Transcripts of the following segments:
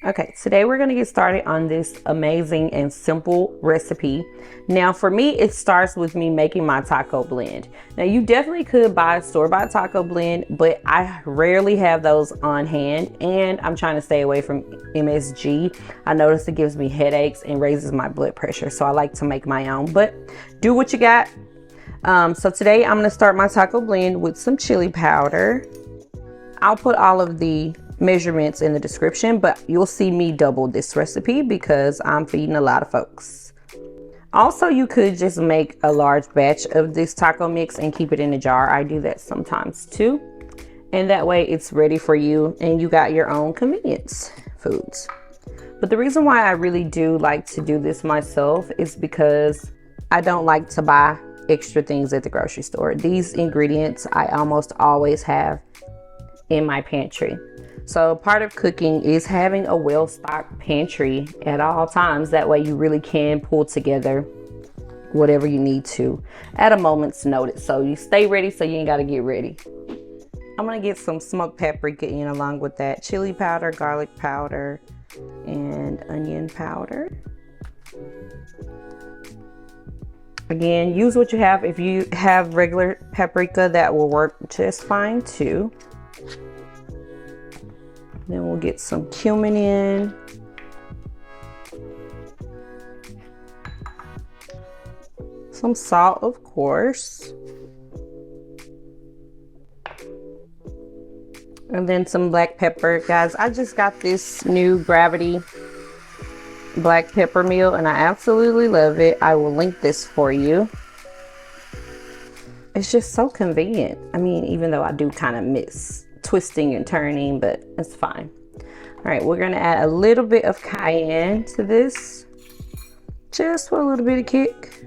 Okay, today we're gonna get started on this amazing and simple recipe. Now for me, it starts with me making my taco blend. Now you definitely could buy a store-bought taco blend, but I rarely have those on hand, and I'm trying to stay away from MSG. I notice it gives me headaches and raises my blood pressure, so I like to make my own, but do what you got. So today I'm gonna start my taco blend with some chili powder. I'll put all of the measurements in the description, but you'll see me double this recipe because I'm feeding a lot of folks. Also, you could just make a large batch of this taco mix and keep it in a jar. I do that sometimes too. And that way it's ready for you and you got your own convenience foods. But the reason why I really do like to do this myself is because I don't like to buy extra things at the grocery store. These ingredients I almost always have in my pantry. So part of cooking is having a well-stocked pantry at all times. That way you really can pull together whatever you need to at a moment's notice. So you stay ready so you ain't gotta get ready. I'm gonna get some smoked paprika in along with that chili powder, garlic powder, and onion powder. Again, use what you have. If you have regular paprika, that will work just fine too. Then we'll get some cumin in. Some salt, of course. And then some black pepper. Guys, I just got this new Gravity black pepper meal and I absolutely love it. I will link this for you. It's just so convenient. I mean, even though I do kind of miss twisting and turning, but it's fine. All right, we're gonna add a little bit of cayenne to this, just for a little bit of kick.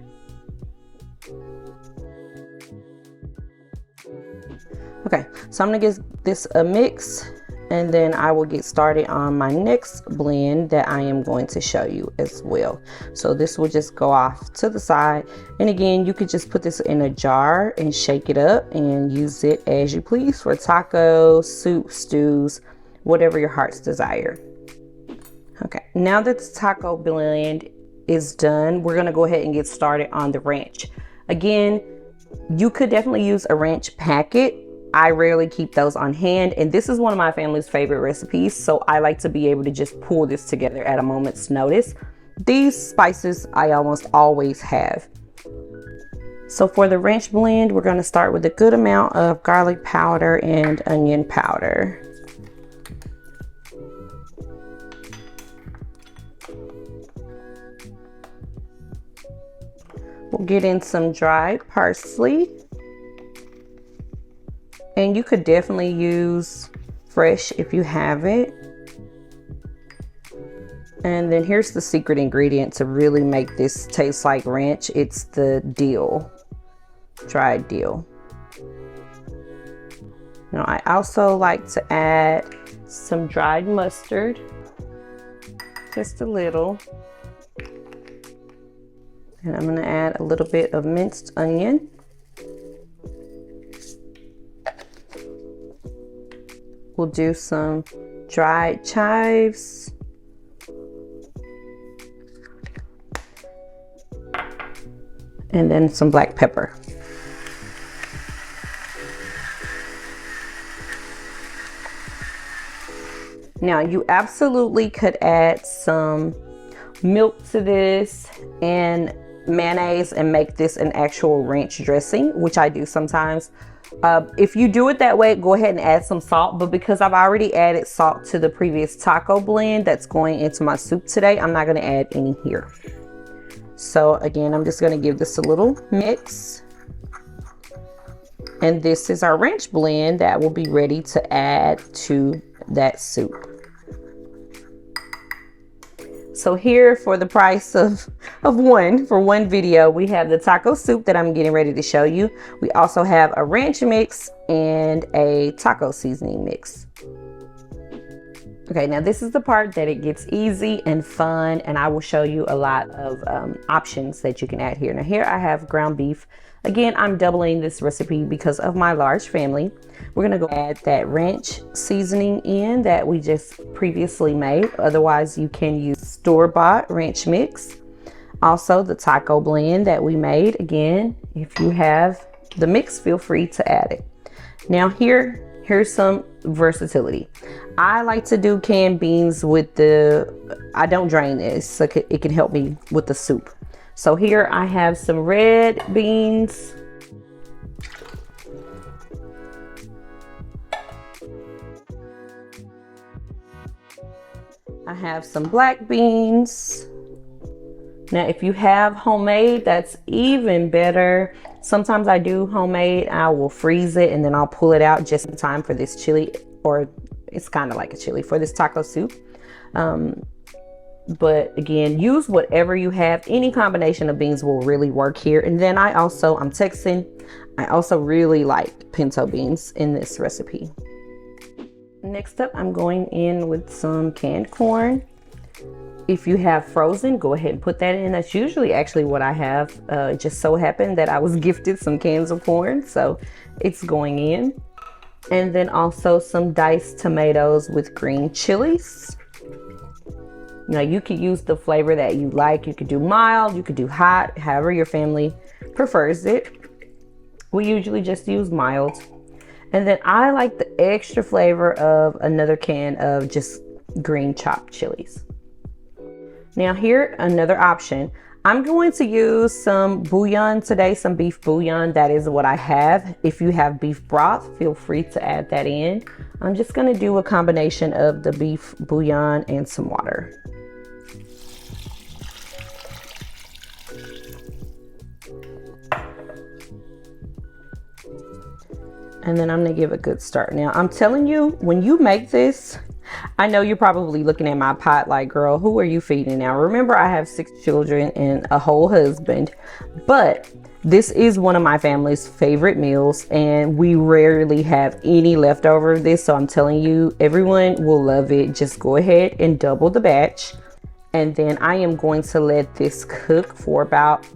Okay, so I'm gonna give this a mix and then I will get started on my next blend that I am going to show you as well. So this will just go off to the side. And again, you could just put this in a jar and shake it up and use it as you please for tacos, soup, stews, whatever your heart's desire. Okay, now that the taco blend is done, we're gonna go ahead and get started on the ranch. Again, you could definitely use a ranch packet. I rarely keep those on hand, and this is one of my family's favorite recipes, so I like to be able to just pull this together at a moment's notice. These spices I almost always have. So for the ranch blend, we're going to start with a good amount of garlic powder and onion powder. We'll get in some dried parsley. And you could definitely use fresh if you have it. And then here's the secret ingredient to really make this taste like ranch. It's the dill, dried dill. Now I also like to add some dried mustard, just a little. And I'm gonna add a little bit of minced onion. We'll do some dried chives. And then some black pepper. Now you absolutely could add some milk to this and mayonnaise and make this an actual ranch dressing, which I do sometimes. If you do it that way, go ahead and add some salt, but because I've already added salt to the previous taco blend that's going into my soup today, I'm not going to add any here. So again, I'm just going to give this a little mix. And this is our ranch blend that will be ready to add to that soup. So here, for the price of one video, we have the taco soup that I'm getting ready to show you. We also have a ranch mix and a taco seasoning mix. Okay, now this is the part that it gets easy and fun, and I will show you a lot of options that you can add here. Now here I have ground beef. Again, I'm doubling this recipe because of my large family. We're gonna go add that ranch seasoning in that we just previously made. Otherwise, you can use store-bought ranch mix. Also, the taco blend that we made. Again, if you have the mix, feel free to add it. Now here's some versatility. I like to do canned beans with I don't drain this, so it can help me with the soup. So here I have some red beans. I have some black beans. Now, if you have homemade, that's even better. Sometimes I do homemade. I will freeze it and then I'll pull it out just in time for this chili, or it's kind of like a chili for this taco soup. But again, use whatever you have. Any combination of beans will really work here. And then I'm Texan. I also really like pinto beans in this recipe. Next up, I'm going in with some canned corn. If you have frozen, go ahead and put that in. That's usually actually what I have. It just so happened that I was gifted some cans of corn, so it's going in. And then also some diced tomatoes with green chilies. Now you could use the flavor that you like. You could do mild, you could do hot, however your family prefers it. We usually just use mild. And then I like the extra flavor of another can of just green chopped chilies. Now here, another option. I'm going to use some bouillon today, some beef bouillon. That is what I have. If you have beef broth, feel free to add that in. I'm just gonna do a combination of the beef bouillon and some water. And then I'm gonna give a good start. Now, I'm telling you, when you make this, I know you're probably looking at my pot like, girl, who are you feeding now? Remember, I have 6 children and a whole husband, but this is one of my family's favorite meals and we rarely have any leftover of this. So I'm telling you, everyone will love it. Just go ahead and double the batch. And then I am going to let this cook for about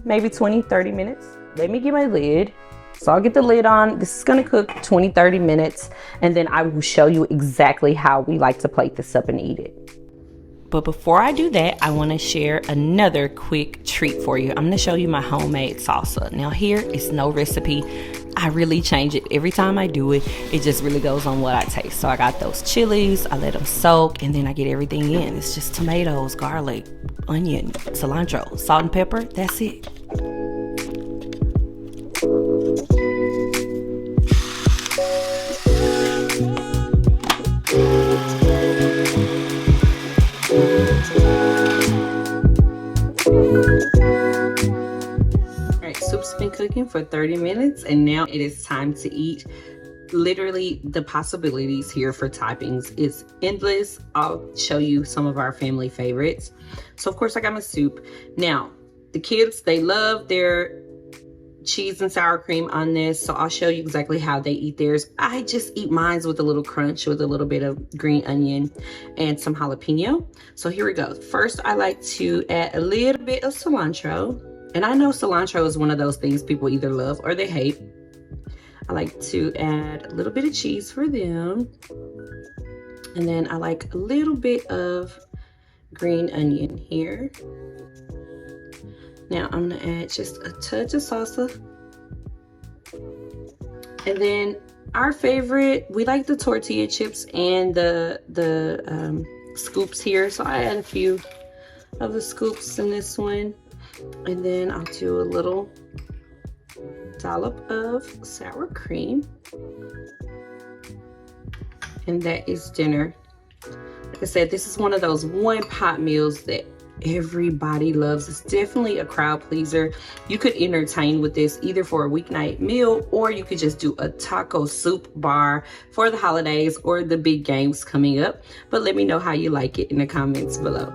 maybe 20-30 minutes. Let me get my lid. So I'll get the lid on. This is gonna cook 20-30 minutes, and then I will show you exactly how we like to plate this up and eat it. But before I do that, I wanna share another quick treat for you. I'm gonna show you my homemade salsa. Now here is no recipe. I really change it every time I do it. It just really goes on what I taste. So I got those chilies, I let them soak, and then I get everything in. It's just tomatoes, garlic, onion, cilantro, salt and pepper, that's it. Soup's been cooking for 30 minutes and now it is time to eat. Literally, the possibilities here for toppings is endless. I'll show you some of our family favorites. So of course I got my soup. Now, the kids, they love their cheese and sour cream on this, so I'll show you exactly how they eat theirs. I just eat mine with a little crunch with a little bit of green onion and some jalapeno. So here we go. First, I like to add a little bit of cilantro. And I know cilantro is one of those things people either love or they hate. I like to add a little bit of cheese for them. And then I like a little bit of green onion here. Now I'm gonna add just a touch of salsa. And then our favorite, we like the tortilla chips and the scoops here. So I add a few of the scoops in this one. And then I'll do a little dollop of sour cream. And that is dinner. Like I said, this is one of those one pot meals that everybody loves. It's definitely a crowd pleaser. You could entertain with this either for a weeknight meal, or you could just do a taco soup bar for the holidays or the big games coming up. But let me know how you like it in the comments below.